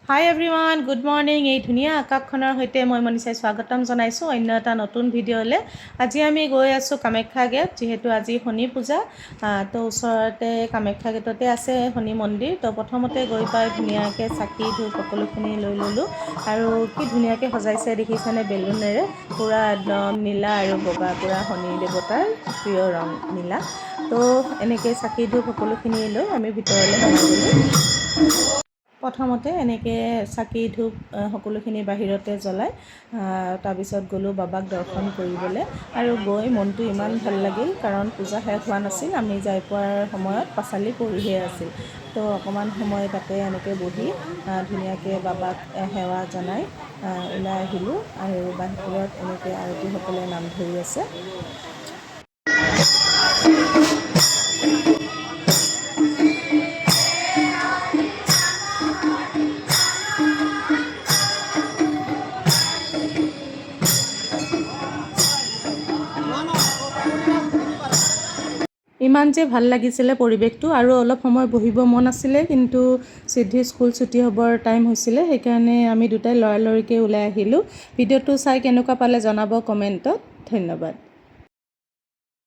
হাই everyone, good morning. এই ধুনীয়া আকাশখনৰ সৈতে মই মনীষাই স্বাগতম জনাইছোঁ অন্য এটা নতুন ভিডিঅ'লৈ। আজি আমি গৈ আছোঁ কামাখ্যা গেট, যিহেতু আজি শনি পূজা। তো ওচৰতে কামাখ্যা গেটতে আছে শনি মন্দিৰ। তো প্ৰথমতে গৈ পাই ধুনীয়াকৈ চাকি ধূপ সকলোখিনি লৈ ল'লোঁ। আৰু কি ধুনীয়াকৈ সজাইছে দেখিছেনে বেলুনেৰে, পূৰা একদম নীলা আৰু বগা, পূৰা শনি দেৱতাৰ প্ৰিয় ৰং নীলা। তো এনেকৈ চাকি ধূপ সকলোখিনি লৈ আমি ভিতৰলৈ সোমাই গ'লোঁ। প্ৰথমতে এনেকৈ চাকি ধূপ সকলোখিনি বাহিৰতে জ্বলাই তাৰপিছত গ'লোঁ বাবাক দৰ্শন কৰিবলৈ। আৰু গৈ মনটো ইমান ভাল লাগিল, কাৰণ পূজা শেষ হোৱা নাছিল। আমি যাই পোৱাৰ সময়ত পাঁচালি পৰিহে আছিল। তো অকণমান সময় তাতে এনেকৈ বহি ধুনীয়াকৈ বাবাক সেৱা জনাই ওলাই আহিলোঁ। আৰু বাহিৰত এনেকৈ আয়তীসকলে নাম ধৰি আছে। ইমান যে ভাল লাগিছিলে পৰিৱেশটো, আৰু অলপ সময় বহিব মন আছিলে, কিন্তু সিদ্ধিৰ স্কুল ছুটি হ'বৰ টাইম হৈছিলে, সেইকাৰণে আমি দুটাই লৰালৰিকৈ ওলাই আহিলোঁ। ভিডিঅ'টো চাই কেনেকুৱা পালে জনাব কমেণ্টত। ধন্যবাদ।